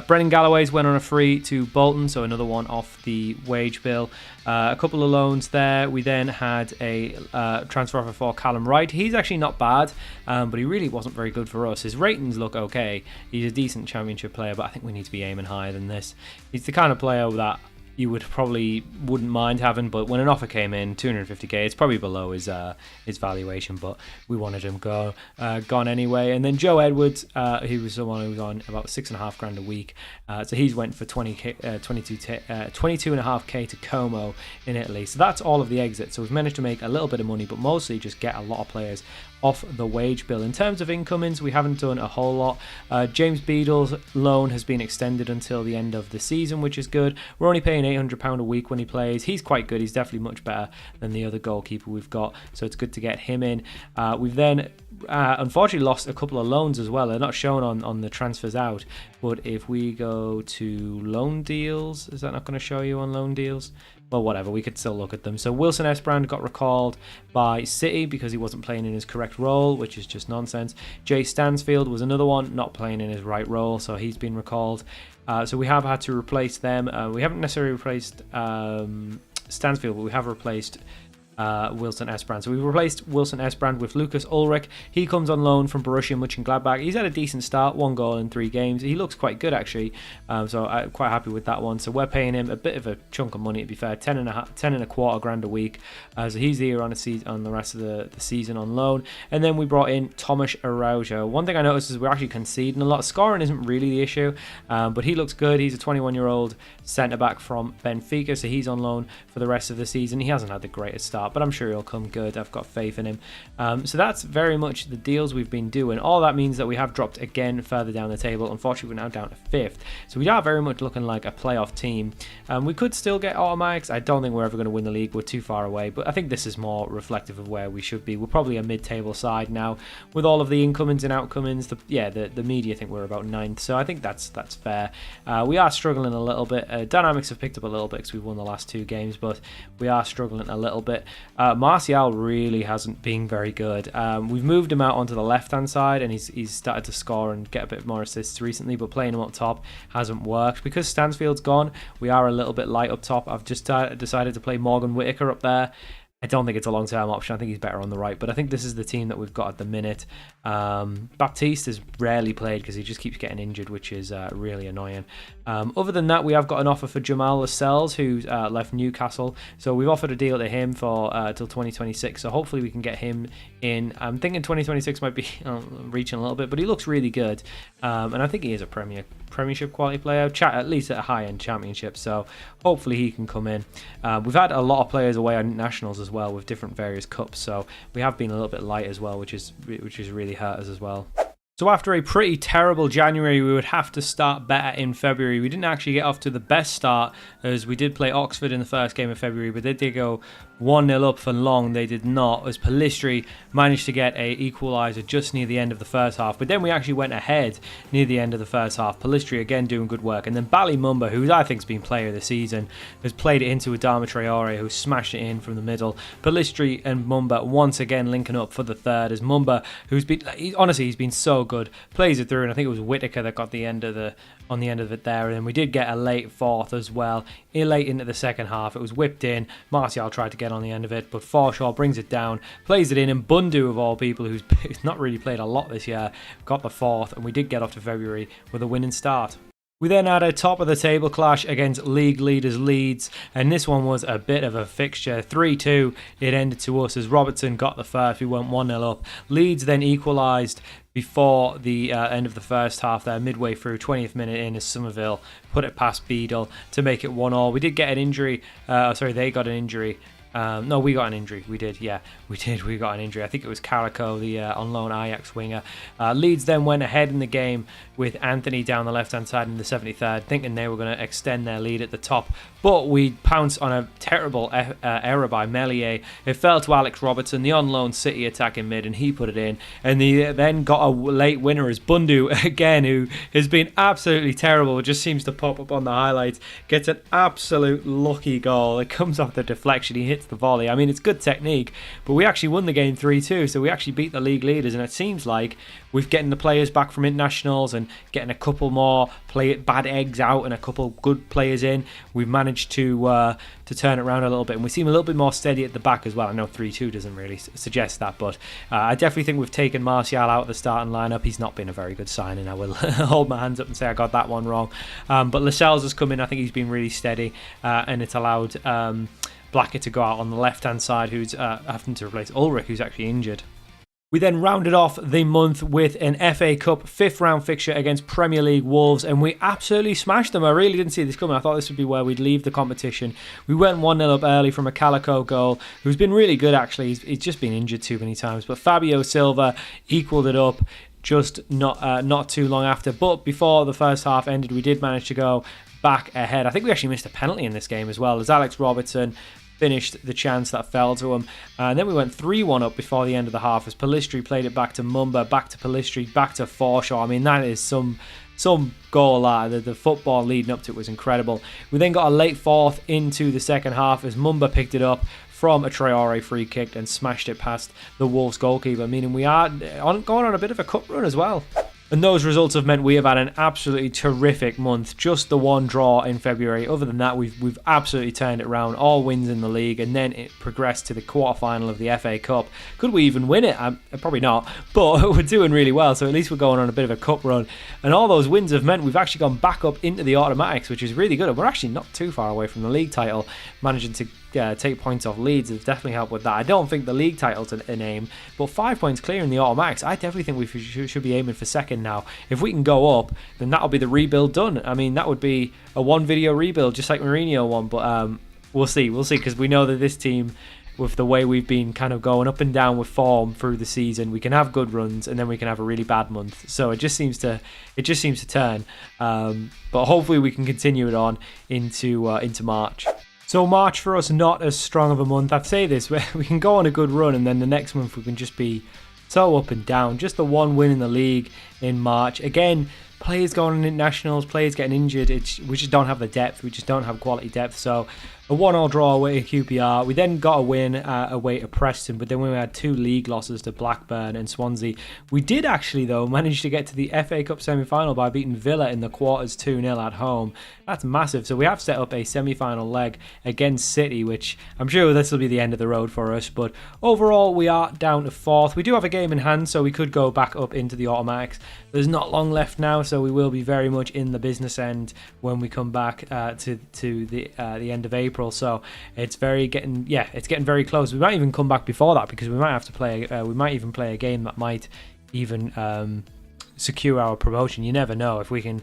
Brennan Galloway's went on a free to Bolton, so another one off the wage bill. A couple of loans there. We then had a transfer offer for Callum Wright. He's actually not bad, but he really wasn't very good for us. His ratings look okay. He's a decent Championship player, but I think we need to be aiming higher than this. He's the kind of player that you wouldn't mind having, but when an offer came in, 250k, it's probably below his valuation, but we wanted him gone anyway. And then Joe Edwards, he was someone who was on about $6.5 a week, so he's went for 22.5k to Como in Italy. So that's all of the exits. So we've managed to make a little bit of money, but mostly just get a lot of players off the wage bill. In terms of incomings, we haven't done a whole lot. James Beadle's loan has been extended until the end of the season, which is good. We're only paying £800 a week when he plays. He's quite good. He's definitely much better than the other goalkeeper we've got, so it's good to get him in. We've then unfortunately lost a couple of loans as well. They're not shown on the transfers out, but if we go to loan deals, is that not going to show you on loan deals? Well, whatever, we could still look at them. So Wilson Esbrand got recalled by City because he wasn't playing in his correct role, which is just nonsense. Jay Stansfield was another one, not playing in his right role, so he's been recalled. So we have had to replace them. We haven't necessarily replaced Stansfield, but we have replaced Wilson Esbrand. So we've replaced Wilson Esbrand with Lucas Ulrich. He comes on loan from Borussia Mönchengladbach. He's had a decent start, 1 goal in 3 games. He looks quite good actually, so I'm quite happy with that one. So we're paying him a bit of a chunk of money, to be fair, 10 and a quarter grand a week. So he's here on the rest of the season on loan. And then we brought in Tomas Araujo. One thing I noticed is we're actually conceding a lot. Scoring isn't really the issue, but he looks good. He's a 21-year-old centre back from Benfica, so he's on loan for the rest of the season. He hasn't had the greatest start, but I'm sure he'll come good. I've got faith in him. So that's very much the deals we've been doing. All that means that we have dropped again further down the table. Unfortunately, we're now down to 5th. So we are very much looking like a playoff team. We could still get automatics. I don't think we're ever going to win the league. We're too far away. But I think this is more reflective of where we should be. We're probably a mid-table side now with all of the incomings and outcomings. The media think we're about 9th. So I think that's fair. We are struggling a little bit. Dynamics have picked up a little bit because we've won the last 2 games, but we are struggling a little bit. Martial really hasn't been very good. We've moved him out onto the left-hand side, and he's started to score and get a bit more assists recently, but playing him up top hasn't worked. Because Stansfield's gone, we are a little bit light up top. I've just decided to play Morgan Whittaker up there. I don't think it's a long-term option. I think he's better on the right, but I think this is the team that we've got at the minute. Baptiste has rarely played because he just keeps getting injured, which is really annoying. Other than that, we have got an offer for Jamal Lascelles, who's left Newcastle. So we've offered a deal to him for till 2026. So hopefully we can get him in. I'm thinking 2026 might be reaching a little bit, but he looks really good. And I think he is a Premiership quality player, at least at a high-end championship. So hopefully he can come in. We've had a lot of players away on nationals as well with different various cups. So we have been a little bit light as well, which is really hurt us as well. So after a pretty terrible January, we would have to start better in February. We didn't actually get off to the best start, as we did play Oxford in the first game of February, but they did go 1-0 up for long. They did not, as Pellistri managed to get a equaliser just near the end of the first half. But then we actually went ahead near the end of the first half. Pellistri again doing good work. And then Mumba, who I think has been player of the season, has played it into Adama Traore, who smashed it in from the middle. Pellistri and Mumba once again linking up for the third, as Mumba, who's been, he's been so good, plays it through, and I think it was Whittaker that got on the end of it there. And then we did get a late fourth as well, late into the second half. It was whipped in. Martial tried to get on the end of it, but Forshaw brings it down, plays it in, and Bundu, of all people, who's not really played a lot this year, got the fourth, and we did get off to February with a winning start. We then had a top of the table clash against league leaders Leeds, and this one was a bit of a fixture. 3-2 it ended to us as Robertson got the first. We went 1-0 up. Leeds then equalised before the end of the first half there, midway through, 20th minute in, as Somerville put it past Beadle to make it 1-1. We did get an injury. They got an injury. No, we got an injury. We did, yeah. We got an injury. I think it was Carico, the on loan Ajax winger. Leeds then went ahead in the game with Anthony down the left-hand side in the 73rd, thinking they were going to extend their lead at the top. But we pounced on a terrible error by Meslier. It fell to Alex Robertson, the on-loan City attacking mid, and he put it in. And they then got a late winner as Bundu, again, who has been absolutely terrible. It just seems to pop up on the highlights. Gets an absolute lucky goal. It comes off the deflection. He hits the volley. I mean, it's good technique, but we actually won the game 3-2, so we actually beat the league leaders, and it seems like we're getting the players back from internationals and getting a couple more bad eggs out and a couple good players in. We've managed to turn it around a little bit, and we seem a little bit more steady at the back as well. I know 3-2 doesn't really suggest that, but I definitely think we've taken Martial out of the starting lineup. He's not been a very good signing. I will hold my hands up and say I got that one wrong. But Lascelles has come in. I think he's been really steady, and it's allowed Blackett to go out on the left-hand side, who's having to replace Ulrich, who's actually injured. We then rounded off the month with an FA Cup 5th round fixture against Premier League Wolves, and we absolutely smashed them. I really didn't see this coming. I thought this would be where we'd leave the competition. We went 1-0 up early from a Calico goal, who's been really good actually. He's just been injured too many times, but Fabio Silva equalled it up just not too long after. But before the first half ended, we did manage to go back ahead. I think we actually missed a penalty in this game as well, as Alex Robertson finished the chance that fell to him. And then we went 3-1 up before the end of the half as Pellistri played it back to Mumba, back to Pellistri, back to Forshaw. I mean, that is some goal. The football leading up to it was incredible. We then got a late fourth into the second half as Mumba picked it up from a Traore free kick and smashed it past the Wolves goalkeeper, meaning we are going on a bit of a cup run as well. And those results have meant we have had an absolutely terrific month. Just the one draw in February. Other than that, we've absolutely turned it around. All wins in the league, and then it progressed to the quarterfinal of the FA Cup. Could we even win it? Probably not, but we're doing really well. So at least we're going on a bit of a cup run. And all those wins have meant we've actually gone back up into the automatics, which is really good. And we're actually not too far away from the league title, managing to take points off Leeds has definitely helped with that. I don't think the league title's an aim, but 5 points clear in the automatics. I definitely think we should be aiming for second now. If we can go up, then that'll be the rebuild done. I mean, that would be a one video rebuild, just like Mourinho won. But we'll see, because we know that this team, with the way we've been kind of going up and down with form through the season, we can have good runs and then we can have a really bad month. So it just seems to turn. But hopefully we can continue it on into March. So March for us, not as strong of a month. I'd say this, we can go on a good run and then the next month we can just be so up and down. Just the one win in the league in March. Again, players going on internationals, players getting injured. We just don't have the depth. We just don't have quality depth. So a 1-1 draw away to QPR. We then got a win away to Preston, but then we had 2 league losses to Blackburn and Swansea. We did actually, though, manage to get to the FA Cup semi-final by beating Villa in the quarters 2-0 at home. That's massive. So we have set up a semi-final leg against City, which I'm sure this will be the end of the road for us. But overall, we are down to 4th. We do have a game in hand, so we could go back up into the automatics. There's not long left now, so we will be very much in the business end when we come back to the end of April. So it's getting very close. We might even come back before that because we might have to play. We might even play a game that might even secure our promotion. You never know if we can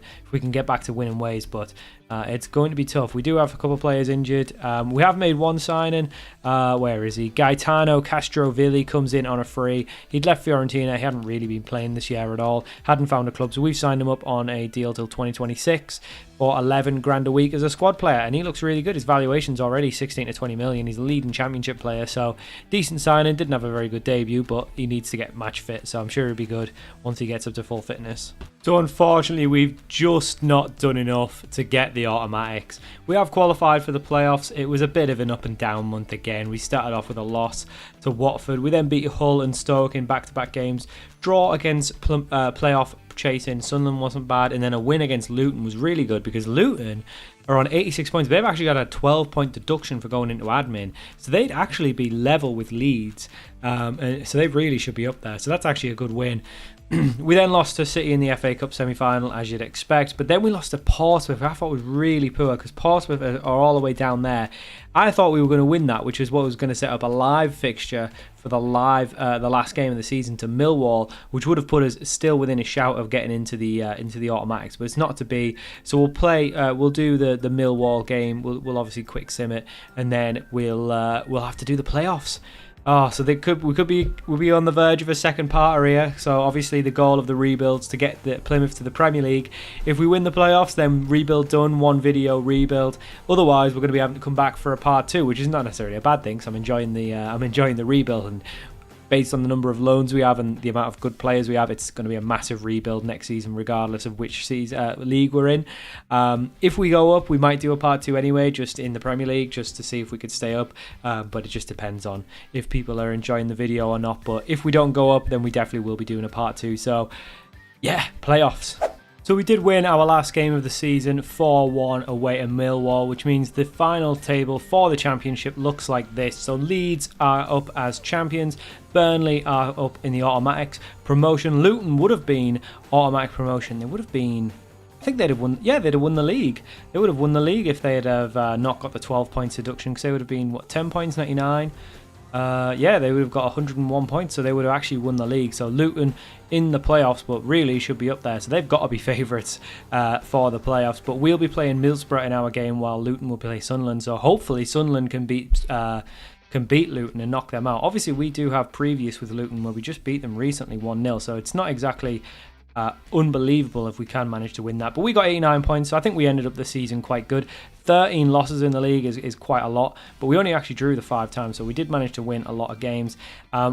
get back to winning ways, but it's going to be tough. We do have a couple of players injured. We have made one signing. Where is he? Gaetano Castrovilli comes in on a free. He'd left Fiorentina. He hadn't really been playing this year at all. Hadn't found a club, so we've signed him up on a deal till 2026 for 11 grand a week as a squad player, and he looks really good. His valuation's already 16 to 20 million. He's a leading championship player, so decent signing. Didn't have a very good debut, but he needs to get match fit, so I'm sure he'll be good once he gets up to full fitness. So unfortunately, we've just not done enough to get the automatics. We have qualified for the playoffs. It was a bit of an up and down month again. We started off with a loss to Watford. We then beat Hull and Stoke in back-to-back games. Draw against playoff chasing Sunderland wasn't bad, and then a win against Luton was really good because Luton are on 86 points. They've actually got a 12-point deduction for going into admin, so they'd actually be level with Leeds, and so they really should be up there. So that's actually a good win. We then lost to City in the FA Cup semi-final, as you'd expect, but then we lost to Portsmouth. I thought was really poor because Portsmouth are all the way down there. I thought we were going to win that, which is what was going to set up a live fixture for the last game of the season to Millwall, which would have put us still within a shout of getting into the automatics, but it's not to be. So we'll play. We'll do the Millwall game. We'll obviously quick sim it, and then we'll have to do the playoffs. Oh, so we'll be on the verge of a second part here. So obviously the goal of the rebuilds to get the Plymouth to the Premier League. If we win the playoffs, then rebuild done, one video rebuild. Otherwise, we're going to be having to come back for a part 2, which is not necessarily a bad thing. So I'm enjoying the rebuild, and based on the number of loans we have and the amount of good players we have, it's going to be a massive rebuild next season, regardless of which league we're in. If we go up, we might do a part 2 anyway, just in the Premier League, just to see if we could stay up. But it just depends on if people are enjoying the video or not. But if we don't go up, then we definitely will be doing a part 2. So, yeah, playoffs. So we did win our last game of the season 4-1 away at Millwall, which means the final table for the championship looks like this. So Leeds are up as champions, Burnley are up in the automatics. Promotion, Luton would have been automatic promotion. They would have been, I think they'd have won. Yeah, they'd have won the league. They would have won the league if they'd have not got the 12 points deduction, because they would have been 10 points, 99. Yeah, they would have got 101 points, so they would have actually won the league. So Luton in the playoffs, but really should be up there. So they've got to be favourites for the playoffs. But we'll be playing Middlesbrough in our game, while Luton will play Sunderland. So hopefully Sunderland can beat Luton and knock them out. Obviously, we do have previous with Luton where we just beat them recently 1-0. So it's not exactly unbelievable if we can manage to win that. But we got 89 points, so I think we ended up the season quite good. 13 losses in the league is quite a lot, but we only actually drew the 5 times, so we did manage to win a lot of games.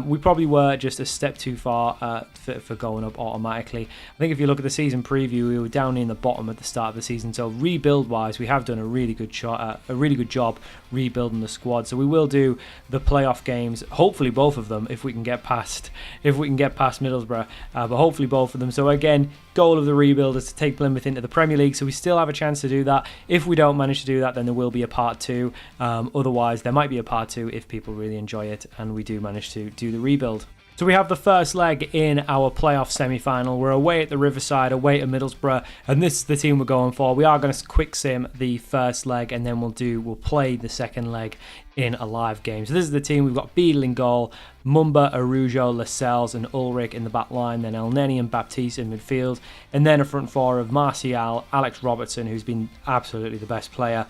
We probably were just a step too far for going up automatically. I think if you look at the season preview, we were down in the bottom at the start of the season, so rebuild-wise, we have done a really good job rebuilding the squad. So we will do the playoff games, hopefully both of them, if we can get past Middlesbrough, but hopefully both of them. So again, goal of the rebuild is to take Plymouth into the Premier League, so we still have a chance to do that. If we don't manage to do that, then there will be a part 2. Otherwise, there might be a part 2 if people really enjoy it and we do manage to do the rebuild. So we have the first leg in our playoff semi-final. We're away at the Riverside, away at Middlesbrough, and this is the team we're going for. We are going to quick sim the first leg, and then we'll play the second leg in a live game. So this is the team. We've got Beadle in goal, Mumba, Arujo, Lascelles and Ulrich in the back line, then El Neni and Baptiste in midfield, and then a front four of Martial, Alex Robertson, who's been absolutely the best player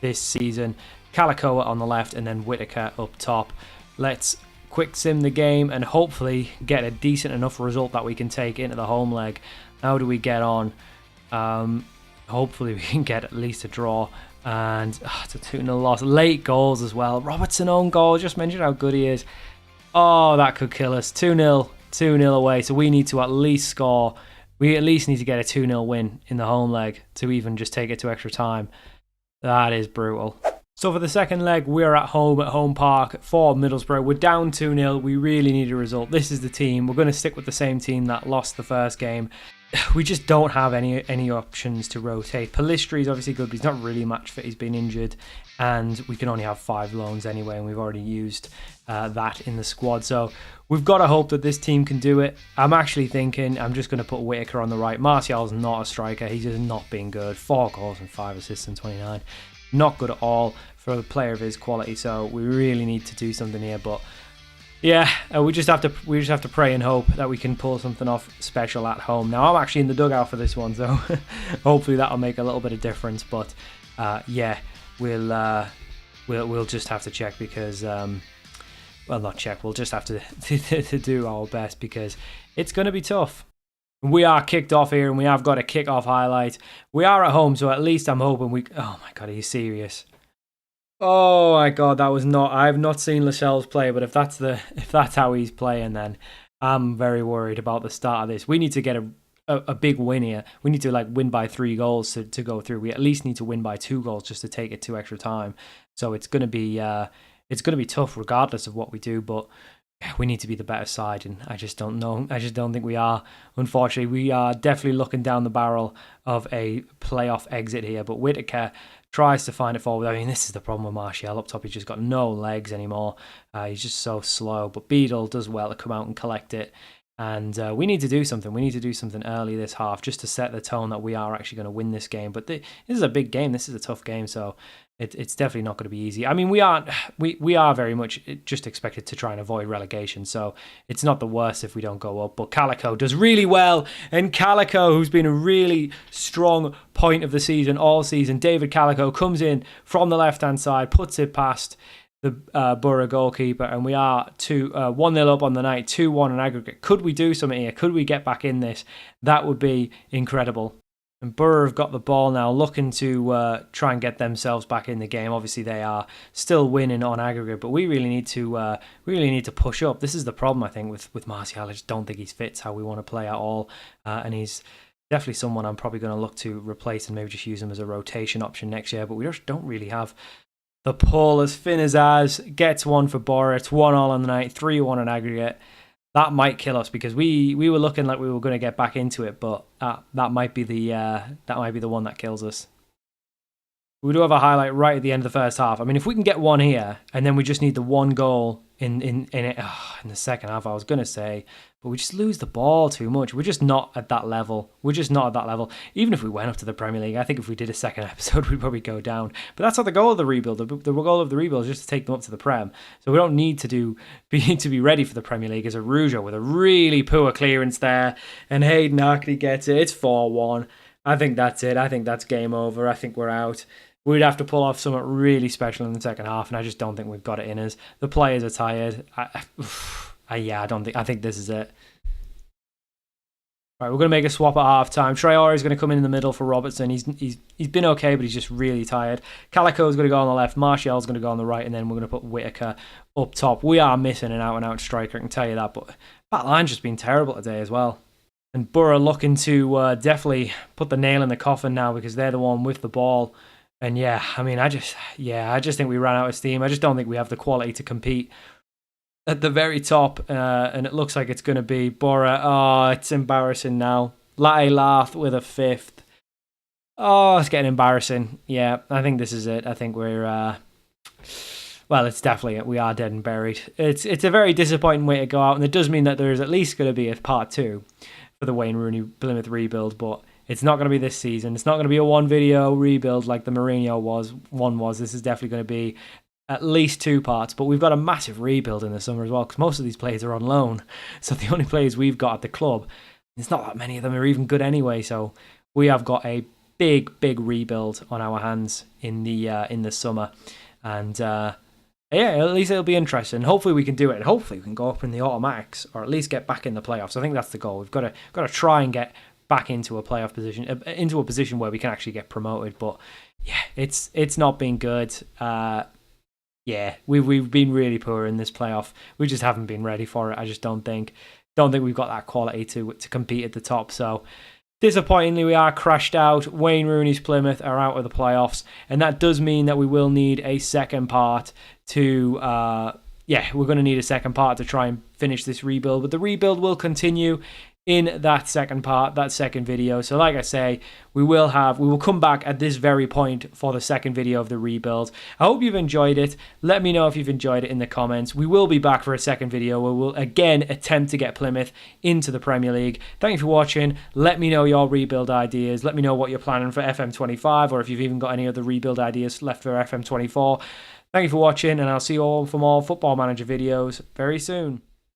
this season, Calicoa on the left, and then Whittaker up top. Let's quick sim the game and hopefully get a decent enough result that we can take into the home leg. How do we get on? Hopefully we can get at least a draw, and it's a 2-0 loss. Late goals as well. Robertson own goal, just mentioned how good he is. Oh, that could kill us. 2-0 away, so we need to at least score. We at least need to get a 2-0 win in the home leg to even just take it to extra time. That is brutal. So for the second leg, we're at Home Park for Middlesbrough. We're down 2-0. We really need a result. This is the team. We're going to stick with the same team that lost the first game. We just don't have any options to rotate. Palistri's obviously good, but he's not really match fit. He's been injured, and we can only have 5 loans anyway, and we've already used that in the squad. So we've got to hope that this team can do it. I'm actually thinking I'm just going to put Whittaker on the right. Martial's not a striker. He's just not been good. 4 goals and 5 assists in 29. Not good at all for a player of his quality. So we really need to do something here. But yeah, we just have to pray and hope that we can pull something off special at home. Now I'm actually in the dugout for this one, so hopefully that'll make a little bit of difference. But yeah, we'll just have to check because well, not check. We'll just have to do our best because it's going to be tough. We are kicked off here, and we have got a kick-off highlight. We are at home, so at least I'm hoping we... Oh, my God, are you serious? Oh, my God, that was not... I have not seen Lascelles play, but if that's how he's playing, then I'm very worried about the start of this. We need to get a big win here. We need to win by 3 goals to go through. We at least need to win by 2 goals just to take it to extra time. So it's going to be tough regardless of what we do, but... we need to be the better side, and I just don't know. I just don't think we are. Unfortunately, we are definitely looking down the barrel of a playoff exit here, but Whittaker tries to find it forward. I mean, this is the problem with Martial up top. He's just got no legs anymore. He's just so slow, but Beadle does well to come out and collect it. And we need to do something. We need to do something early this half just to set the tone that we are actually going to win this game. But this is a big game. This is a tough game, so it's definitely not going to be easy. I mean, we are very much just expected to try and avoid relegation, so it's not the worst if we don't go up. But Calico does really well, and Calico, who's been a really strong point of the season all season, David Calico comes in from the left-hand side, puts it past the Borough goalkeeper, and we are 1-0 up on the night, 2-1 in aggregate. Could we do something here? Could we get back in this? That would be incredible. And Borough have got the ball now, looking to try and get themselves back in the game. Obviously, they are still winning on aggregate, but we really need to push up. This is the problem, I think, with Martial. I just don't think he fits how we want to play at all, and he's definitely someone I'm probably going to look to replace and maybe just use him as a rotation option next year. But we just don't really have the pull. As Finn as gets one for Borough. It's 1-1 on the night, 3-1 in aggregate. That might kill us because we were looking like we were going to get back into it, but that might be the one that kills us. We do have a highlight right at the end of the first half. I mean, if we can get one here, and then we just need the one goal in the second half, I was going to say, but we just lose the ball too much. We're just not at that level. We're just not at that level. Even if we went up to the Premier League, I think if we did a second episode, we'd probably go down. But that's not the goal of the rebuild. The goal of the rebuild is just to take them up to the Prem. So we don't need to be ready for the Premier League as a Rougeau with a really poor clearance there. And Hayden Harkley gets it. It's 4-1. I think that's it. I think that's game over. I think we're out. We'd have to pull off something really special in the second half, and I just don't think we've got it in us. The players are tired. I think this is it. Right, we're going to make a swap at half-time. Traore is going to come in the middle for Robertson. He's been okay, but he's just really tired. Calico's going to go on the left. Martial's going to go on the right, and then we're going to put Whittaker up top. We are missing an out-and-out striker, I can tell you that, but that line's just been terrible today as well. And Borough looking to definitely put the nail in the coffin now because they're the one with the ball. And yeah, I mean, I just think we ran out of steam. I just don't think we have the quality to compete at the very top. And it looks like it's going to be Borough. Oh, it's embarrassing now. Latte Lath with a fifth. Oh, it's getting embarrassing. Yeah, I think this is it. I think we're... well, it's definitely it. We are dead and buried. It's a very disappointing way to go out. And it does mean that there is at least going to be a part 2 for the Wayne Rooney Plymouth rebuild. But... it's not going to be this season. It's not going to be a one video rebuild like the Mourinho one was. This is definitely going to be at least 2 parts. But we've got a massive rebuild in the summer as well because most of these players are on loan. So the only players we've got at the club, it's not that many of them are even good anyway. So we have got a big rebuild on our hands in the summer. And yeah, at least it'll be interesting. Hopefully we can do it. And hopefully we can go up in the automatics or at least get back in the playoffs. I think that's the goal. We've got to try and get back into a playoff position, into a position where we can actually get promoted. But yeah, it's not been good. Yeah, we've been really poor in this playoff. We just haven't been ready for it. I just don't think we've got that quality to compete at the top. So disappointingly, we are crashed out. Wayne Rooney's Plymouth are out of the playoffs, and that does mean that we will need a second part to. We're going to need a second part to try and finish this rebuild. But the rebuild will continue in that second part, that second video. So like I say, we will come back at this very point for the second video of the rebuild. I hope you've enjoyed it. Let me know if you've enjoyed it in the comments. We will be back for a second video where we'll again attempt to get Plymouth into the Premier League. Thank you for watching. Let me know your rebuild ideas. Let me know what you're planning for FM25 or if you've even got any other rebuild ideas left for FM24. Thank you for watching, and I'll see you all for more Football Manager videos very soon.